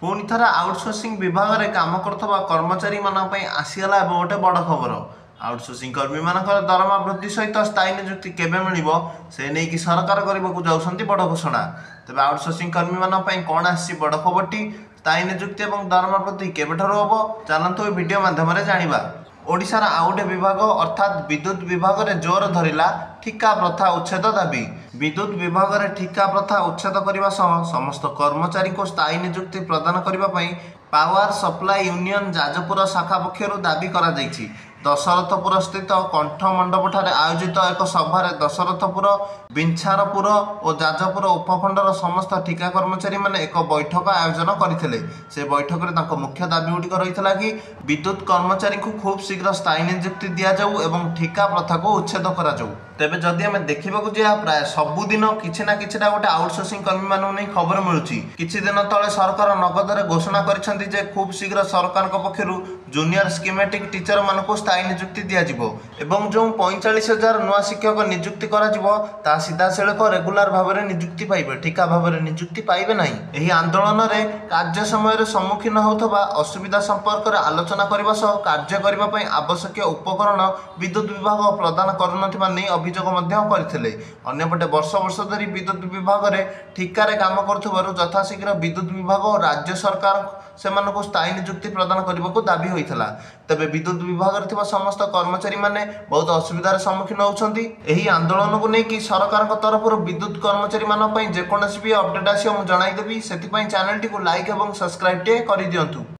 पुणी थर आउटसोर्सिंग विभाग में काम करुवा कर्मचारी आसीगला गोटे बड़ खबर। आउटसोर्सिंग कर्मी मान दरमा वृद्धि सहित स्थायी नियुक्ति केवे मिल से नहीं कि सरकार करने जाऊँच बड़ घोषणा। तेज आउटसोर्सिंग कर्मी मान कौन आसी बड़ खबरटी स्थायी नियुक्ति और दरमा वृद्धि केवे हम चलतु भिडियो मध्यम जाना। ओडिशार आउ गोटे विभाग अर्थात विद्युत विभाग में जोर धरला ठिका प्रथा उच्छेद दाबी। विद्युत विभाग में ठिका प्रथा उच्छेद करने समस्त कर्मचारी को स्थायी नियुक्ति प्रदान करने पावर सप्लाई यूनियन जाजपुर शाखा पक्षर दाबी करा जायछि। दशरथपुर स्थित कंठ मंडप ठारे आयोजित एक सभार दशरथपुर बिंछारपुर और जाजपुर उपखंडर समस्त ठिका कर्मचारी माने एक बैठक आयोजन करथिले। से बैठक में मुख्य दाबी गुड़िक रही कि विद्युत कर्मचारी को खूब शीघ्र स्थायी नियुक्ति दि जाऊ एवं ठिका प्रथा को उच्छेद करा जाऊ। तेबे जदि आम देखा जा प्राय सबुदिन किसी ना कि गोटे आउटसोर्सिंग कर्मी मानू नहीं खबर मिलूँ। किछि दिन तले सरकार नगदरे घोषणा करिसेंति जे खूब शीघ्र सरकार पक्षर जूनियर स्कीमेटिक टीचर मानक स्थायी नियुक्ति दिज्व एवं जो 45,000 नुआ शिक्षक नियुक्ति करा सीधा सड़क रेगुलार भाव में नियुक्ति पाइबे ठिका भाव में नियुक्ति पाइबे नहीं। यही आंदोलन में कार्य समय सम्मुखीन होता असुविधा संपर्क में आलोचना करने सह कार्य करने आवश्यक उपकरण विद्युत विभाग प्रदान करुनथिबा नै अभियोग करथिले। अन्यपटे वर्ष वर्ष धरी विद्युत विभाग में ठिकार काम करुथिबारु यथाशीघ्र विद्युत विभाग और राज्य सरकार से स्थायी नियुक्ति प्रदान करने को दाबी होता। तेबे विद्युत विभाग में समस्त कर्मचारी माने बहुत असुविधार सम्मुखीन होउछंती। एही आंदोलन को लेकिन सरकार तरफ विद्युत कर्मचारी मानक जेकोसी भी अपडेट आसी मुझे जनईदेवी। से चैनल टी को लाइक और सब्सक्राइब कर दिंतु।